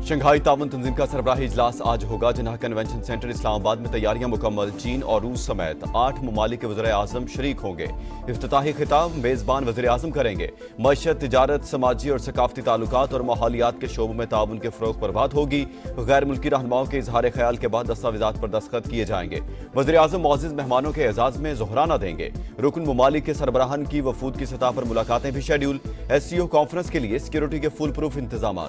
Shanghai ताउन तंजीम का सरबराही इजलास आज होगा। जिन्हा कन्वेंशन सेंटर इस्लामाबाद में तैयारियां मुकम्मल। चीन और रूस समेत 8 ममालिक के वज़ीर आज़म शरीक होंगे। इफ्तिताही खिताब मेज़बान वज़ीर आज़म करेंगे। मईशत, तिजारत, समाजी और सकाफती ताल्लुकात और माहौलियात के शोबों में ताउन के फ़रोग़ पर बात होगी। गैर मुल्की रहनुमाओं के इजहार ख्याल के बाद दस्तावेज़ात पर दस्तखत किए जाएंगे। वज़ीर आज़म मुअज़्ज़िज़ मेहमानों के एजाज़ में ज़ोहराना देंगे। रुकन ममालिक के सरबराहान की वफूद की सतह पर मुलाकातें भी शेड्यूल। SCO कॉन्फ्रेंस के लिए सिक्योरिटी के फुल प्रूफ इंतजाम।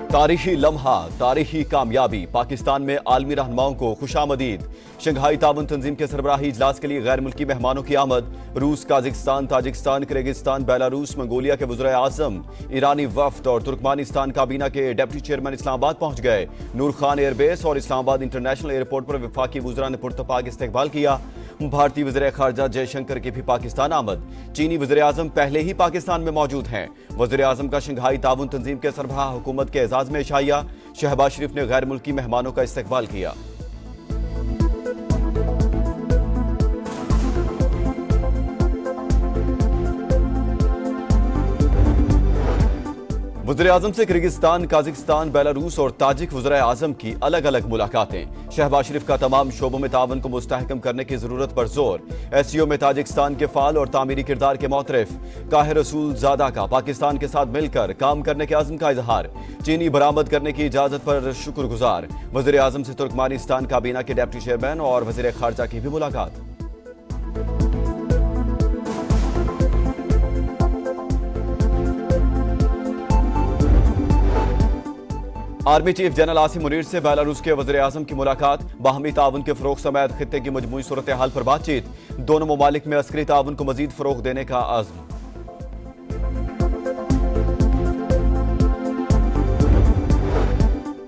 तारीखी लम्हा, तारीखी कामयाबी। पाकिस्तान में आलमी रहनुमाओं को खुशामदीद। शंघाई ताउन तंजीम के सरबराही इजलास के लिए गैर मुल्की मेहमानों की आमद। रूस, Kazakhstan, Tajikistan, Kyrgyzstan, Belarus, Mongolia के वज़ीर आज़म, ईरानी वफ्द और तुर्कमानिस्तान काबीना के डिप्टी चेयरमैन इस्लामाबाद पहुंच गए। नूर खान एयरबेस और इस्लामाबाद इंटरनेशनल एयरपोर्ट पर वफाकी वज़रा ने पुरतपाक इस्तकबाल किया। भारतीय वज़ीर खारजा जयशंकर की भी पाकिस्तान आमद। चीनी वज़ीर आज़म पहले ही पाकिस्तान में मौजूद हैं। वज़ीर आज़म का शंघाई ताउन तंजीम के सरबराह हुकूमत के एजाज़ में इशाइया। शहबाज शरीफ ने गैर मुल्की मेहमानों का इस्तकबाल किया। वज़ीर आज़म से किर्गिस्तान, काजाकिस्तान, बेलारूस और ताजिक वज़ीर आज़म की अलग अलग मुलाकातें। शहबाज शरीफ का तमाम शोबों में तावन को मुस्तहकम करने की जरूरत पर जोर। SCO में ताजिकिस्तान के फाल और तामीरी किरदार के मोतरफ काहिर रसूल ज़ादा का पाकिस्तान के साथ मिलकर काम करने के आज़म का इजहार। चीनी बरामद करने की इजाजत पर शुक्रगुजार। वज़ीर आज़म से तुर्कमानिस्तान काबीना के डिप्टी चेयरमैन और वज़ीर खारजा की भी मुलाकात। Army chief general Asim Munir से बेलारूस के वज़ीर आज़म की मुलाकात। बाहमी ताउन के फ़रोग़ समेत खित्ते की मजमूई सूरत हाल पर बातचीत। दोनों ममालिक में अस्करी ताउन को मजीद फ़रोग़ देने का आज़म।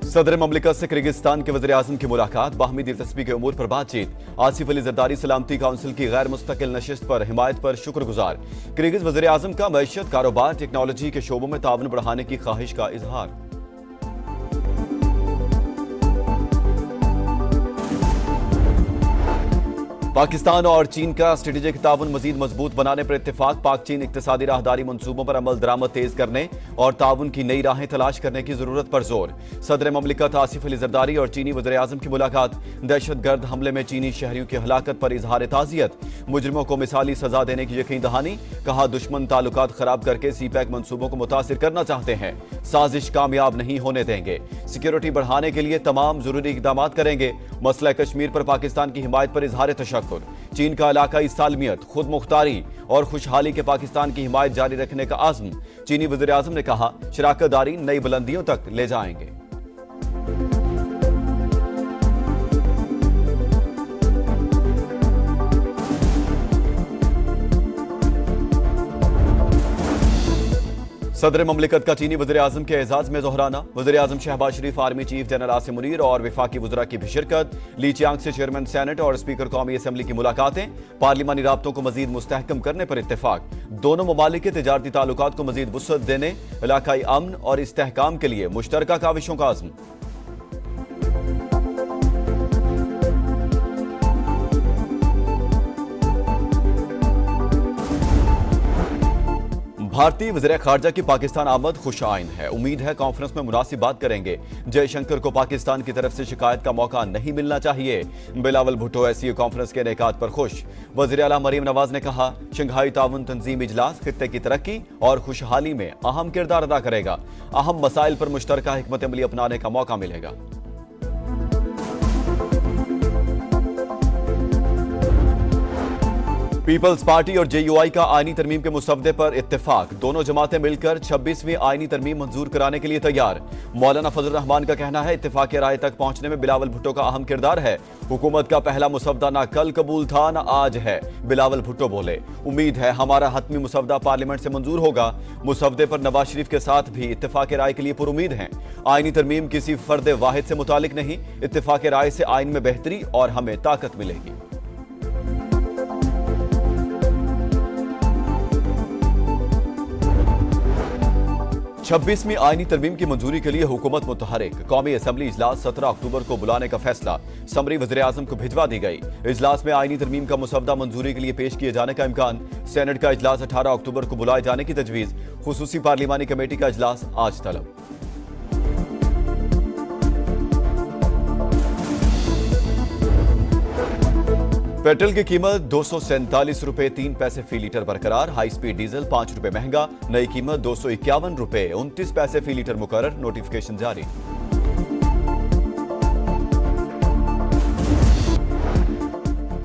सदर ममलिकत से किर्गिस्तान के वज़ीर आज़म की मुलाकात। बाहमी दिलचस्पी के उमूर पर बातचीत। आसिफ अली ज़रदारी सलामती काउंसिल की गैर मुस्तकिल नशिस्त पर हिमायत पर शुक्रगुजार। किर्गिज़ वज़ीर आज़म का मईशत, कारोबार, टेक्नोलॉजी के शोबों में ताउन बढ़ाने की ख्वाहिश का इजहार। पाकिस्तान और चीन का स्ट्रेटेजिक ताउन मजीद मजबूत बनाने पर इत्तेफाक। पाक चीन इक्तिसादी राहदारी मंसूबों पर अमल दरामद तेज करने और ताउन की नई राहें तलाश करने की जरूरत पर जोर। सदर ममलिकत आसिफ अली ज़रदारी और चीनी वज़ीर आज़म की मुलाकात। दहशतगर्द हमले में चीनी शहरियों की हलाकत पर इजहार ताज़ियत। मुजरिमों को मिसाली सजा देने की यकीन दहानी। कहा दुश्मन ताल्लुकात खराब करके CPEC मंसूबों को मुतासिर करना चाहते हैं। साजिश कामयाब नहीं होने देंगे। सिक्योरिटी बढ़ाने के लिए तमाम जरूरी इकदाम करेंगे। मसला कश्मीर पर पाकिस्तान की हिमायत पर इजहार तशक्कुर। चीन का इलाकाई सालमियत, खुद मुख्तारी और खुशहाली के पाकिस्तान की हिमायत जारी रखने का आज़म। चीनी वज़ीर आज़म ने कहा शराकतदारी नई बुलंदियों तक ले जाएंगे। सदर ममलिकत का चीनी वज़ीर आज़म के एजाज में ज़ोहराना। वज़ीर आज़म Shahbaz Sharif, army chief general Asim Munir और विफाकी वज़रा की भी शिरकत। ली चियांग से चेयरमैन सेनेट और स्पीकर कौमी असम्बली की मुलाकातें। पार्लिमानी राब्तों को मजीद मुस्तहकम करने पर इत्तेफाक। दोनों ममालिक के तिजारती ताल्लुकात को मजीद वुसअत देने, इलाकाई अमन और इस्तेहकाम के लिए मुश्तरका काविशों का आज़म। भारतीय वज़ीर खारजा की पाकिस्तान आमद खुश आइन है। उम्मीद है कॉन्फ्रेंस में मुनासिब बात करेंगे। जयशंकर को पाकिस्तान की तरफ से शिकायत का मौका नहीं मिलना चाहिए। बिलावल भुट्टो SCO कॉन्फ्रेंस के इनेकाद पर खुश। वज़ीर आला मरीम नवाज ने कहा शंघाई ताउन तंजीम इजलास खित्ते की तरक्की और खुशहाली में अहम किरदार अदा करेगा। अहम मसाइल पर मुश्तरका हिकमत अमली अपनाने का मौका मिलेगा। पीपल्स पार्टी और JUI का आईनी तरमीम के मुसवदे पर इत्तेफाक। दोनों जमातें मिलकर 26वीं आईनी तरमीम मंजूर कराने के लिए तैयार। मौलाना फजल रहमान का कहना है इत्तेफाक राय तक पहुंचने में बिलावल भुट्टो का अहम किरदार है। हुकूमत का पहला मुसवदा ना कल कबूल था ना आज है, बिलावल भुट्टो बोले। उम्मीद है हमारा हतमी मुसवदा पार्लियामेंट से मंजूर होगा। मुसवदे पर नवाज शरीफ के साथ भी इत्तेफाक राय के लिए पुरुमीद हैं। आईनी तरमीम किसी फर्द वाहिद से मुतालिक नहीं। इत्तेफाक राय से आइन में बेहतरी और हमें ताकत मिलेगी। 26वीं आईनी तरमीम की मंजूरी के लिए हुकूमत मुतहरिक। कौमी असम्बली इजलास 17 अक्टूबर को बुलाने का फैसला समरी वज़ीर आज़म को भिजवा दी गई। इजलास में आईनी तरमीम का मुसवदा मंजूरी के लिए पेश किए जाने का इम्कान। सेनेट का इजलास 18 अक्टूबर को बुलाए जाने की तजवीज़। खुसूसी पार्लिमानी कमेटी का इजलास आज तलब। पेट्रोल की कीमत 247 रुपए 3 पैसे फी लीटर बरकरार। हाई स्पीड डीजल 5 रुपए महंगा। नई कीमत 251 रुपए 29 पैसे फी लीटर मुकर्रर। नोटिफिकेशन जारी।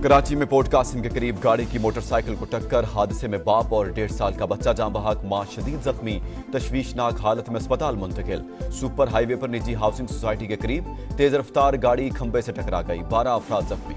कराची में पोर्ट कासिम के करीब गाड़ी की मोटरसाइकिल को टक्कर। हादसे में बाप और 1.5 साल का बच्चा जाँ बहक, मां शदीद जख्मी, तशवीशनाक हालत में अस्पताल मुंतकिल। सुपर हाईवे पर निजी हाउसिंग सोसाइटी के करीब तेज रफ्तार गाड़ी खंबे से टकरा गई, 12 अफराद जख्मी।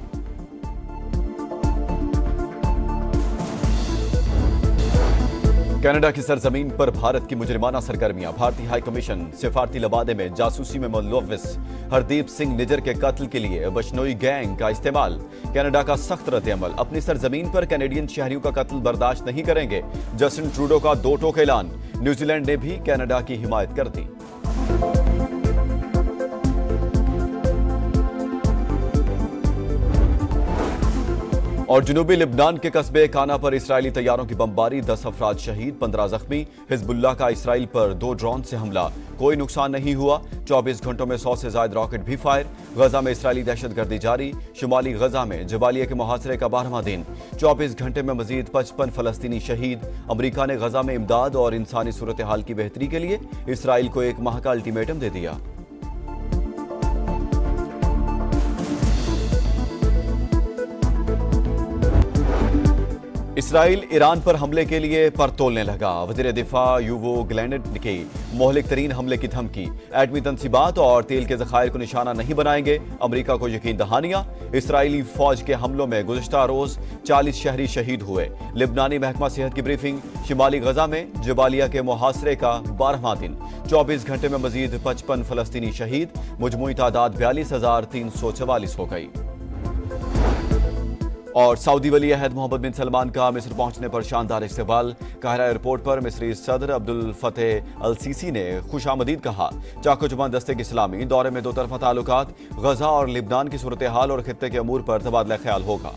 कनाडा की सरजमीन पर भारत की मुजरिमाना सरगर्मियां। भारतीय हाई कमीशन सिफारती लबादे में जासूसी में मुलव्विस हरदीप सिंह निजर के कत्ल के लिए बशनोई गैंग का इस्तेमाल। कनाडा का सख्त रद्द-ए-अमल। अपनी सरजमीन पर कैनेडियन शहरियों का कत्ल बर्दाश्त नहीं करेंगे। जस्टिन ट्रूडो का 2 टोक ऐलान। न्यूजीलैंड ने भी कनाडा की हिमायत कर दी। और जुनूबी लिब्नान के कस्बे काना पर इस्राएली तैयारों की बमबारी, 10 अफराद शहीद, 15 जख्मी। हिजबुल्लाह का इसराइल पर 2 ड्रोन से हमला, कोई नुकसान नहीं हुआ। 24 घंटों में 100 से ज्यादा रॉकेट भी फायर। गजा में इसराइली दहशतगर्दी जारी। शुमाली गजा में जबालिया के मुहासरे का 12वां दिन। 24 घंटे में मजीद 55 फलस्तीनी शहीद। अमरीका ने गजा में इमदाद और इंसानी सूरत हाल की बेहतरी के लिए इसराइल को 1 माह का अल्टीमेटम दे दिया। इसराइल ईरान पर हमले के लिए पर तोलने लगा। वज़ीर दिफा यूवो ग्लैनेट की मोहलिक तरीन हमले की धमकी। एटमी तनसीबात और तेल के ज़खायर को निशाना नहीं बनाएंगे, अमरीका को यकीन दहानियां। इसराइली फौज के हमलों में गुज़िश्ता रोज 40 शहरी शहीद हुए। लिबनानी महकमा सेहत की ब्रीफिंग। शिमाली गजा में जबालिया के मुहासरे का 12वां दिन। 24 घंटे में मजीद 55 फलस्तीनी शहीद। मुजमुई तादाद 42,344 हो गई। और सऊदी वली अहद मोहम्मद बिन सलमान का मिस्र पहुंचने पर शानदार इस्तकबाल। काहिरा एयरपोर्ट पर मिस्री सदर अब्दुल फतेह अल सीसी ने खुशामदीद कहा। चाको जुबान दस्ते की सलामी। दौरे में 2 तरफा ताल्लुकात, गजा और लिबनान की सूरत हाल और खित्ते के अमूर पर तबादला ख्याल होगा।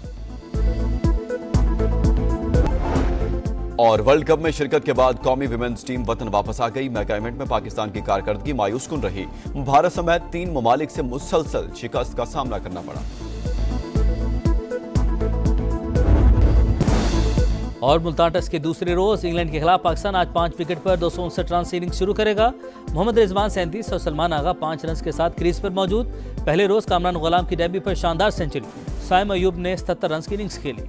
और वर्ल्ड कप में शिरकत के बाद कौमी विमेंस टीम वतन वापस आ गई। मेगा इवेंट में पाकिस्तान की कारकर्दगी मायूस कुन रही। भारत समेत 3 ममालिक से मुसलसल शिकस्त का सामना करना पड़ा। और मुल्तान टेस्ट के दूसरे रोज इंग्लैंड के खिलाफ पाकिस्तान आज 5 विकेट पर 259 रन से इनिंग्स शुरू करेगा। मोहम्मद रिजवान 37 और सलमान आगा 5 रन के साथ क्रीज पर मौजूद। पहले रोज कामरान गुलाम की डेब्यू पर शानदार सेंचुरी। साइम अयूब ने 77 रन की इनिंग्स खेली।